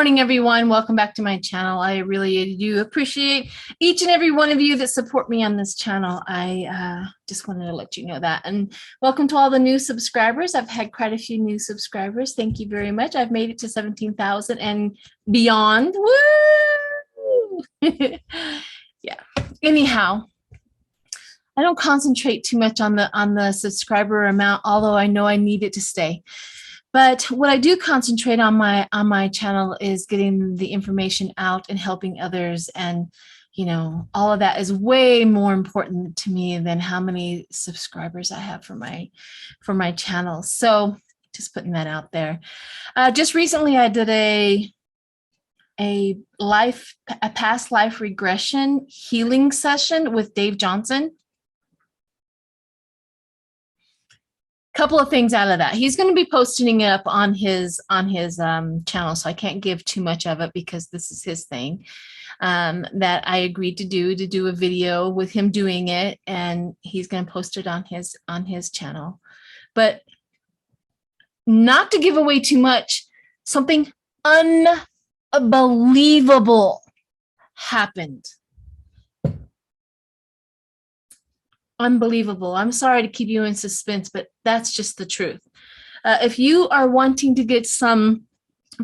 morning, everyone. Welcome back to my channel. I really do appreciate each and every one of you that support me on this channel. I just wanted to let you know that. And welcome to all the new subscribers. I've had quite a few new subscribers. Thank you very much. I've made it to 17,000 and beyond. Woo! Yeah. Anyhow, I don't concentrate too much on the subscriber amount, although I know I need it to stay. But what I do concentrate on my channel is getting the information out and helping others. And, you know, all of that is way more important to me than how many subscribers I have for my channel. So just putting that out there. Just recently I did a past life regression healing session with Dave Johnson. Couple of things out of that. He's going to be posting it up on his channel, so I can't give too much of it because this is his thing that I agreed to do a video with him doing it, and he's going to post it on his channel. But not to give away too much, something unbelievable happened. Unbelievable. I'm sorry to keep you in suspense, but that's just the truth. If you are wanting to get some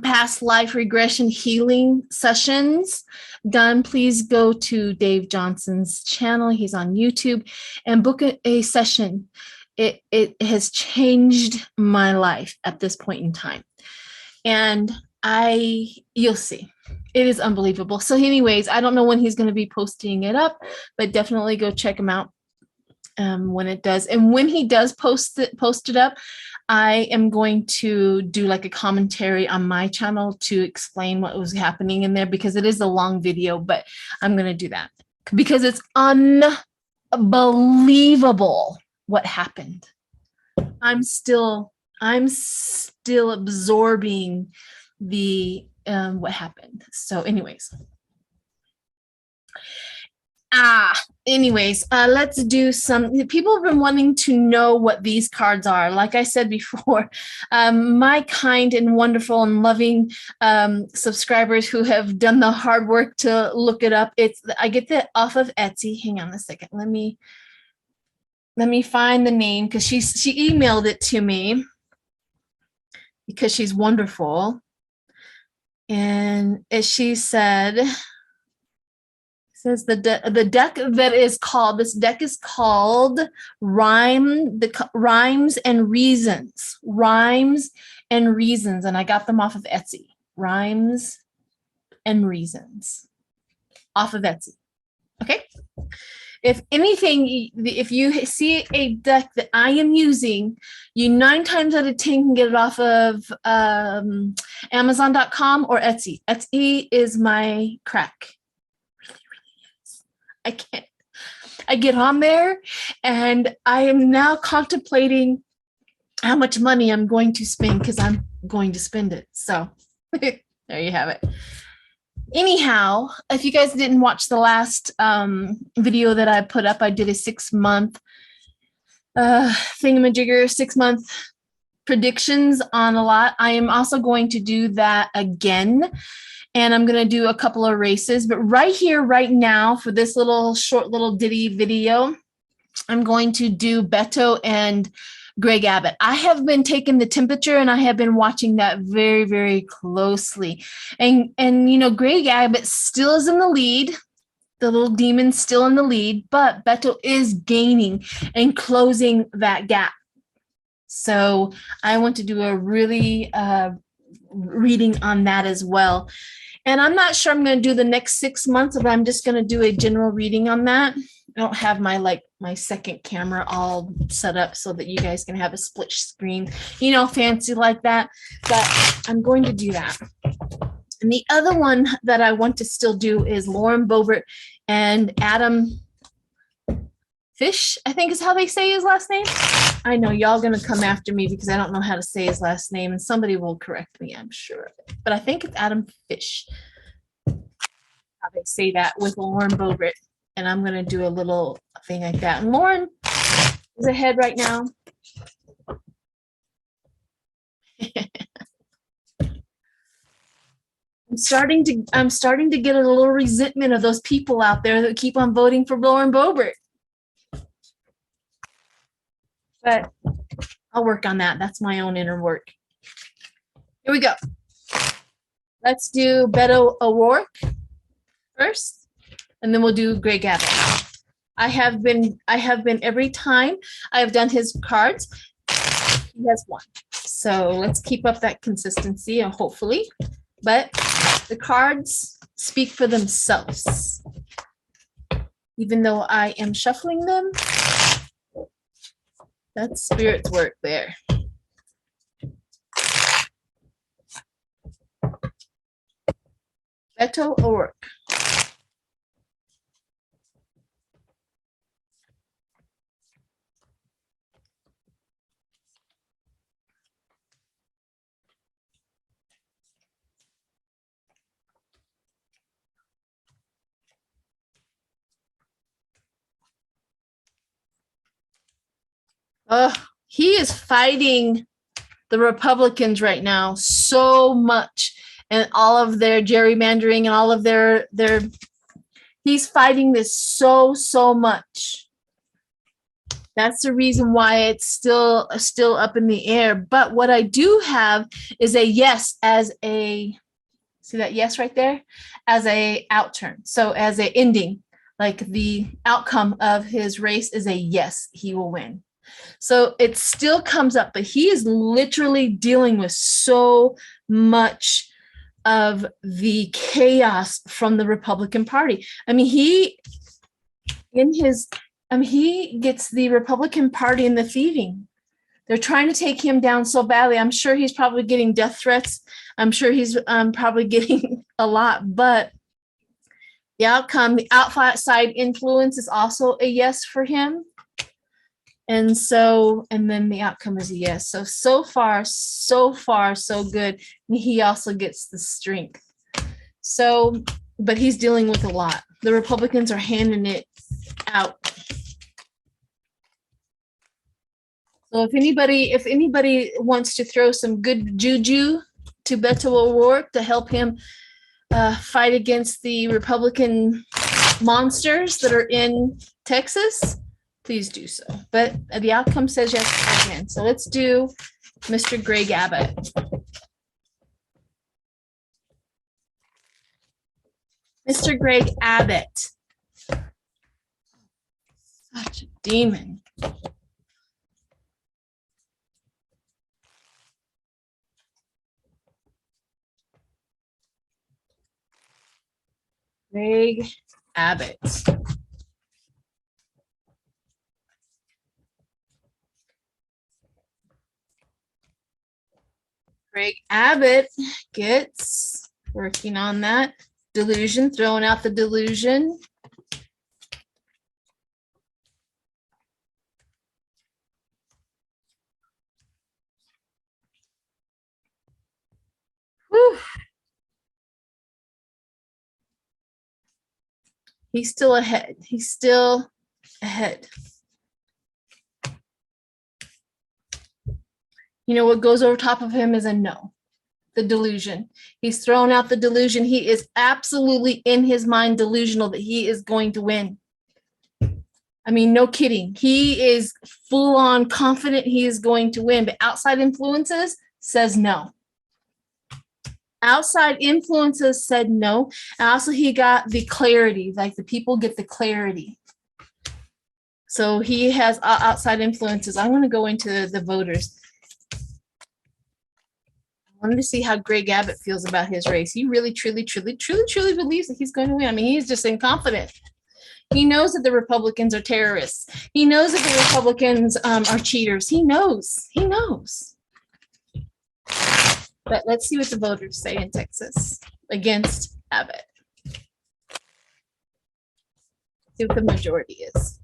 past life regression healing sessions done, please go to Dave Johnson's channel. He's on YouTube, and book a session. It has changed my life at this point in time. And you'll see. It is unbelievable. So anyways, I don't know when he's going to be posting it up, but definitely go check him out. When it does, and when he does post it up, I am going to do like a commentary on my channel to explain what was happening in there, because it is a long video, but I'm going to do that because it's unbelievable what happened. I'm still absorbing the what happened. So anyways. Let's do some. People have been wanting to know what these cards are. Like I said before, my kind and wonderful and loving subscribers who have done the hard work to look it up. I get that off of Etsy. Hang on a second. Let me find the name, because she emailed it to me because she's wonderful. And as she said, says this deck is called Rhymes and Reasons. Rhymes and Reasons, and I got them off of Etsy. Rhymes and Reasons off of Etsy. Okay. If anything, if you see a deck that I am using, you 9 times out of 10 can get it off of Amazon.com or Etsy. Etsy is my crack. I get on there and I am now contemplating how much money I'm going to spend, because I'm going to spend it. So there you have it. Anyhow, if you guys didn't watch the last video that I put up, I did a 6-month thingamajigger, 6-month predictions on a lot. I am also going to do that again. And I'm going to do a couple of races, but right here, right now, for this short little ditty video, I'm going to do Beto and Greg Abbott. I have been taking the temperature, and I have been watching that very, very closely. And you know, Greg Abbott still is in the lead. The little demon's still in the lead, but Beto is gaining and closing that gap. So I want to do a really reading on that as well. And I'm not sure I'm going to do the next 6 months, but I'm just going to do a general reading on that. I don't have my second camera all set up so that you guys can have a split screen, you know, fancy like that. But I'm going to do that. And the other one that I want to still do is Lauren Boebert and Adam Frisch, I think is how they say his last name. I know y'all gonna come after me because I don't know how to say his last name, and somebody will correct me, I'm sure of it. But I think it's Adam Frisch, how they say that, with Lauren Boebert. And I'm gonna do a little thing like that. And Lauren is ahead right now. I'm starting to get a little resentment of those people out there that keep on voting for Lauren Boebert. But I'll work on that. That's my own inner work. Here we go. Let's do Beto O'Rourke first, and then we'll do Greg Abbott. I have been every time I have done his cards, he has won. So let's keep up that consistency, hopefully. But the cards speak for themselves. Even though I am shuffling them, that's Spirit's work there. Beto O'Rourke. He is fighting the Republicans right now so much, and all of their gerrymandering and all of their he's fighting this so much. That's the reason why it's still up in the air. But what I do have is a yes as a, see that yes right there, as a outturn. So as a ending, like the outcome of his race is a yes, he will win. So it still comes up, but he is literally dealing with so much of the chaos from the Republican Party. I mean, he gets the Republican Party in the thieving. They're trying to take him down so badly. I'm sure he's probably getting death threats. I'm sure he's probably getting a lot, but the outcome, the outside influence is also a yes for him. And then the outcome is a yes. So far, so good. And he also gets the strength. So, but he's dealing with a lot. The Republicans are handing it out. So if anybody wants to throw some good juju to Beto O'Rourke to help him fight against the Republican monsters that are in Texas, please do so. But the outcome says yes again. So let's do Mr. Greg Abbott. Mr. Greg Abbott. Such a demon. Greg Abbott. Greg Abbott gets, working on that, delusion, throwing out the delusion. Whew. He's still ahead. He's still ahead. You know, what goes over top of him is a no, the delusion. He's thrown out the delusion. He is absolutely in his mind delusional that he is going to win. I mean, no kidding. He is full on confident he is going to win, but outside influences says no. Outside influences said no. And also he got the clarity, like the people get the clarity. So he has outside influences. I'm going to go into the voters. I wanted to see how Greg Abbott feels about his race. He really, truly believes that he's going to win. I mean, he's just incompetent. He knows that the Republicans are terrorists. He knows that the Republicans are cheaters. He knows. But let's see what the voters say in Texas against Abbott. See what the majority is.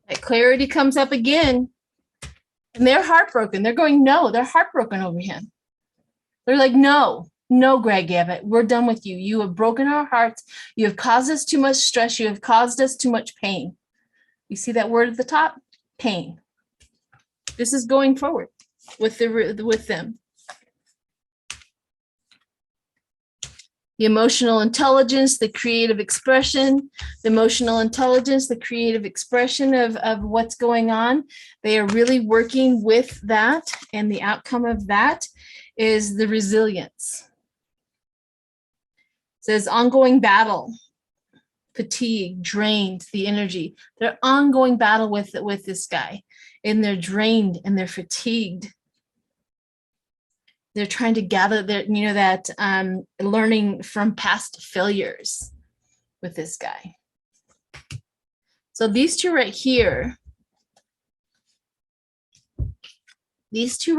That clarity comes up again. And they're heartbroken. They're going, no, they're heartbroken over him. They're like, no, No, Greg Abbott, we're done with you. You have broken our hearts. You have caused us too much stress. You have caused us too much pain. You see that word at the top? Pain. This is going forward with them. The emotional intelligence, the creative expression, the emotional intelligence, the creative expression of what's going on. They are really working with that, and the outcome of that is the resilience. It says ongoing battle, fatigue, drained, the energy. They're ongoing battle with this guy, and they're drained and they're fatigued. They're trying to gather their, that learning from past failures with this guy. So these two right here, these two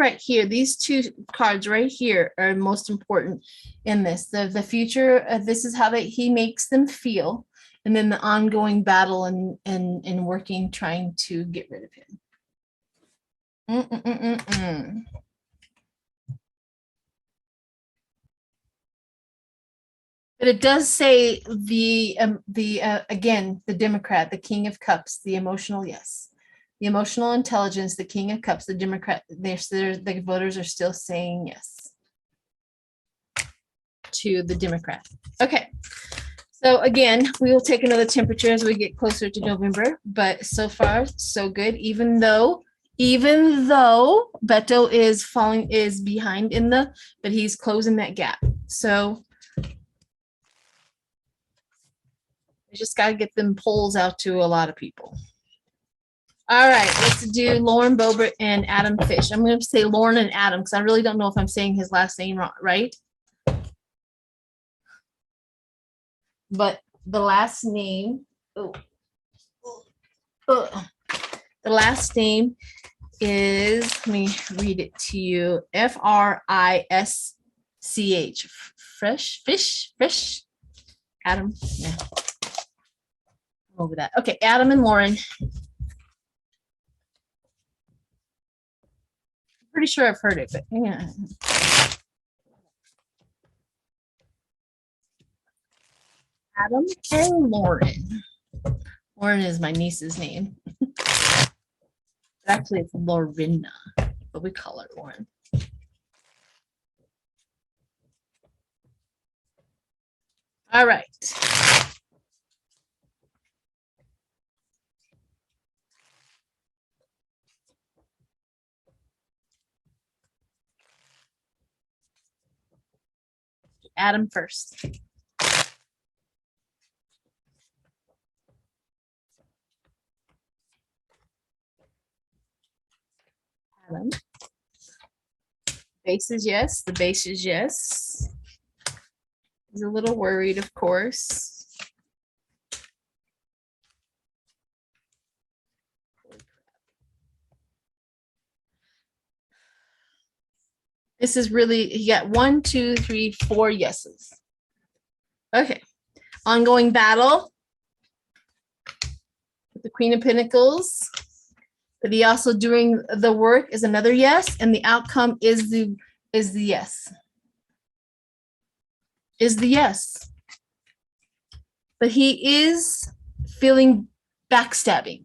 cards right here are most important in this. The future, this is how he makes them feel, and then the ongoing battle and working, trying to get rid of him. But it does say again, the Democrat, the King of Cups, the emotional, yes. The emotional intelligence, the King of Cups, the Democrat, the voters are still saying yes to the Democrat. Okay. So again, we will take another temperature as we get closer to November, but so far so good, even though Beto is behind but he's closing that gap. So we just got to get them polls out to a lot of people. All right, let's do Lauren Boebert and Adam Fish. I'm going to say Lauren and Adam because I really don't know if I'm saying his last name right. But the last name, the last name is, let me read it to you, Frisch. Frisch. Adam, yeah. Over that. Okay, Adam and Lauren. Pretty sure I've heard it, but yeah. Adam and Lauren. Lauren is my niece's name. Actually, it's Lorena, but we call her Lauren. All right. Adam first. Adam. Base is yes. The base is yes. He's a little worried, of course. This is really, he got 1, 2, 3, 4 yeses. Okay. Ongoing battle with the Queen of Pentacles. But he also doing the work is another yes, and the outcome is the yes. Is the yes. But he is feeling backstabbing.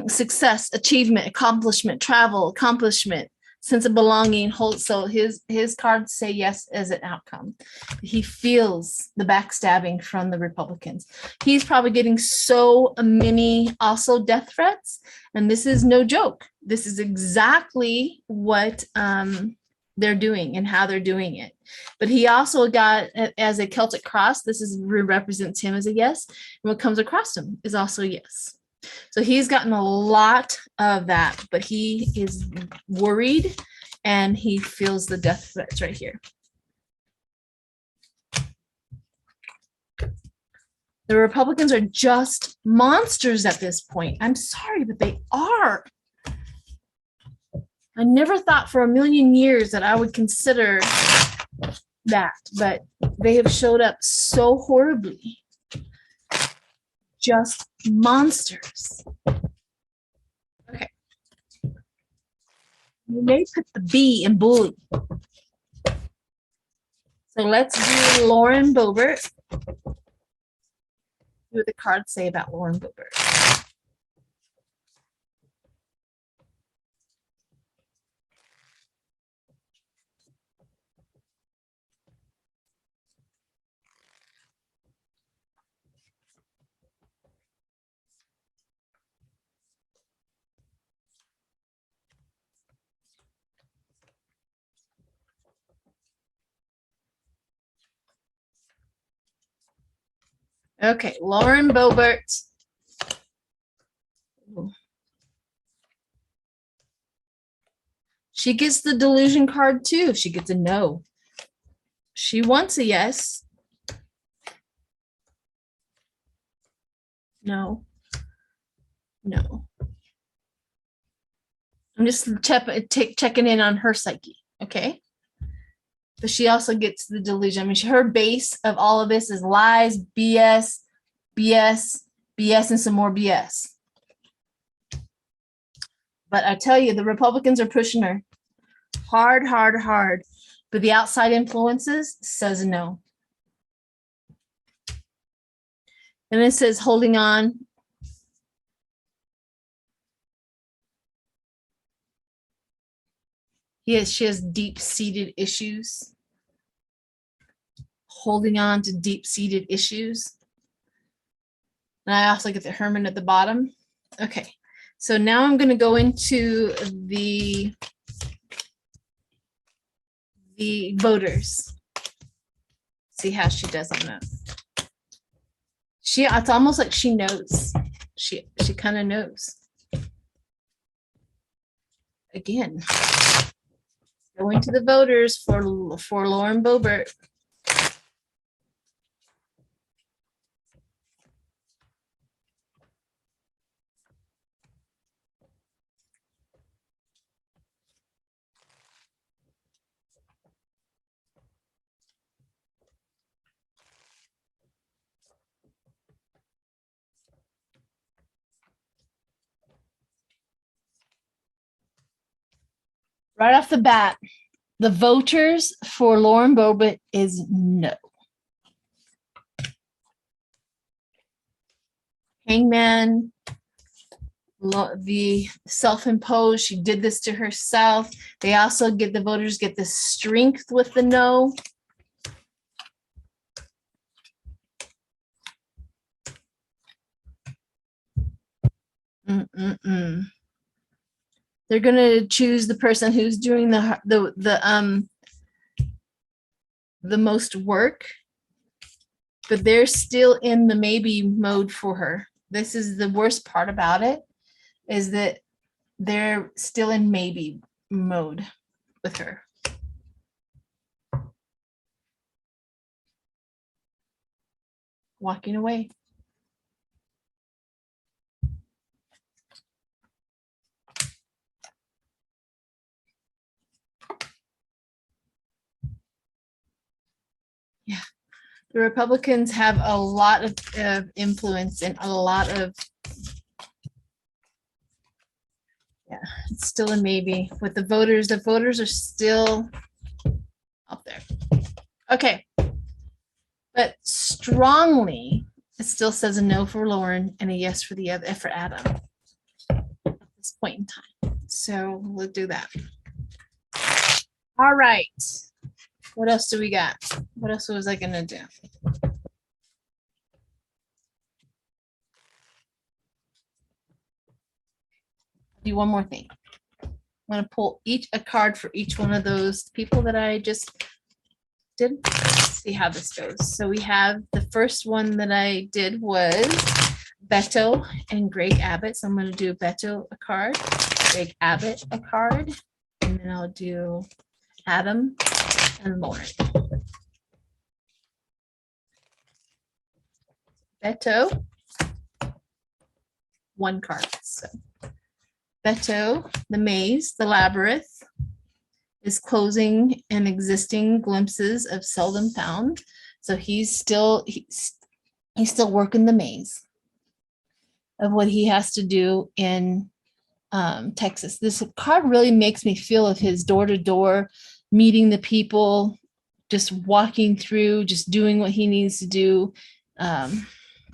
Success, achievement, accomplishment, travel, accomplishment, sense of belonging, so his cards say yes as an outcome. He feels the backstabbing from the Republicans. He's probably getting so many also death threats, and this is no joke. This is exactly what they're doing and how they're doing it. But he also got, as a Celtic cross, this represents him as a yes, and what comes across him is also yes. So he's gotten a lot of that, but he is worried and he feels the death threats right here. The Republicans are just monsters at this point. I'm sorry, but they are. I never thought for a million years that I would consider that, but they have showed up so horribly. Just monsters. Okay. You may put the B in bully. So let's do Lauren Boebert. See what the cards say about Lauren Boebert. Okay, Lauren Boebert. She gets the delusion card too. She gets a no. She wants a yes. No. No. I'm just checking in on her psyche. Okay. But she also gets the delusion. I mean, her base of all of this is lies, BS, BS, BS, and some more BS. But I tell you, the Republicans are pushing her hard, hard, hard. But the outside influences says no. And it says holding on. She has deep-seated issues. Holding on to deep-seated issues. And I also get the Herman at the bottom. Okay, so now I'm going to go into the voters. See how she does on that. It's almost like she knows. She kind of knows. Again, going to the voters for Lauren Boebert. Right off the bat, the voters for Lauren Boebert is no. Hangman, the self-imposed, she did this to herself. They also the voters get the strength with the no. They're going to choose the person who's doing the most work, but they're still in the maybe mode for her. This is the worst part about it, is that they're still in maybe mode with her. Walking away. Yeah. The Republicans have a lot of influence and a lot of, it's still a maybe with the voters. The voters are still up there. Okay. But strongly, it still says a no for Lauren and a yes for for Adam at this point in time. So we'll do that. All right. What else do we got? What else was I going to do? Do one more thing. I'm going to pull a card for each one of those people that I just did. Let's see how this goes. So we have the first one that I did was Beto and Greg Abbott. So I'm going to do Beto a card, Greg Abbott a card, and then I'll do Adam and Lauren. Beto, one card. So Beto, the maze, the labyrinth, is closing and existing glimpses of seldom found. So he's still working the maze of what he has to do in Texas. This card really makes me feel of his door-to-door, meeting the people, just walking through, just doing what he needs to do.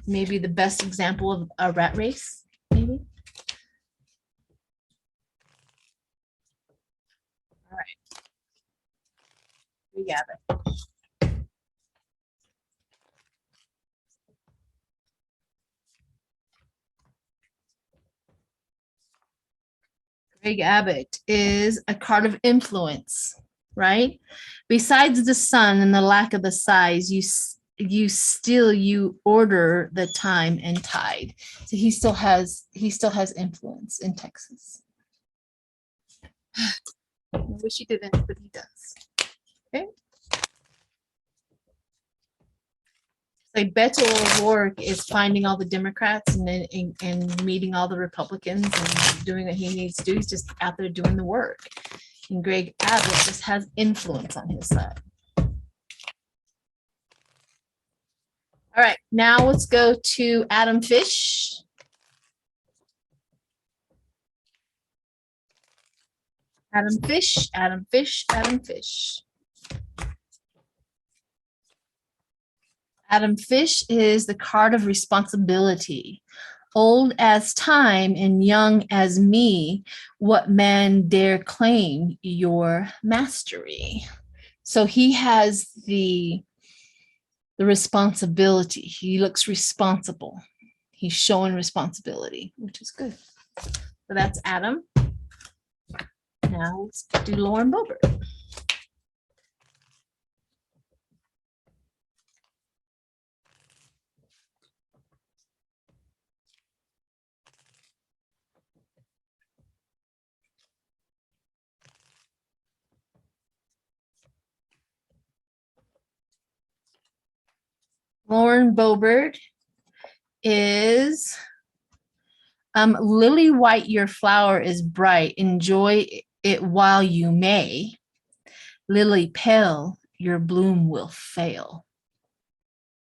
Maybe the best example of a rat race, maybe. All right. We got it. Greg Abbott is a card of influence, right? Besides the sun and the lack of the size, you order the time and tide. So he still has influence in Texas. I wish he didn't, but he does. Okay. Like Beto O'Rourke is finding all the Democrats and meeting all the Republicans and doing what he needs to do. He's just out there doing the work. And Greg Abbott just has influence on his side. All right, now let's go to Adam Fish. Adam Fish, Adam Fish, Adam Fish. Adam Fish is the card of responsibility. Old as time and young as me, what man dare claim your mastery? So he has the responsibility. He looks responsible. He's showing responsibility, which is good. So that's Adam. Now let's do Lauren Boebert. Lauren Boebert is lily white, your flower is bright. Enjoy it while you may. Lily pale, your bloom will fail.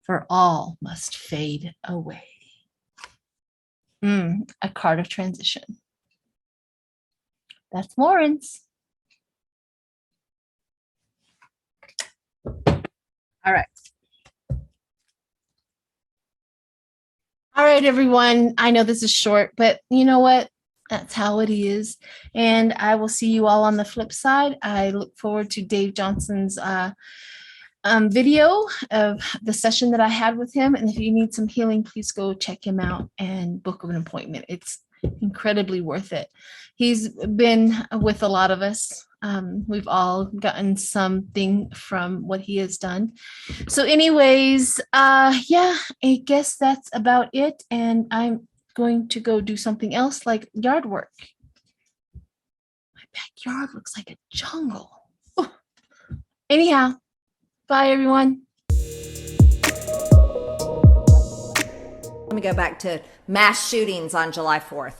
For all must fade away. A card of transition. That's Lauren's. All right. All right, everyone. I know this is short, but you know what? That's how it is. And I will see you all on the flip side. I look forward to Dave Johnson's video of the session that I had with him. And if you need some healing, please go check him out and book an appointment. It's incredibly worth it. He's been with a lot of us. We've all gotten something from what he has done. So anyways, yeah, I guess that's about it. And I'm going to go do something else like yard work. My backyard looks like a jungle. Anyhow, bye everyone. Let me go back to mass shootings on July 4th.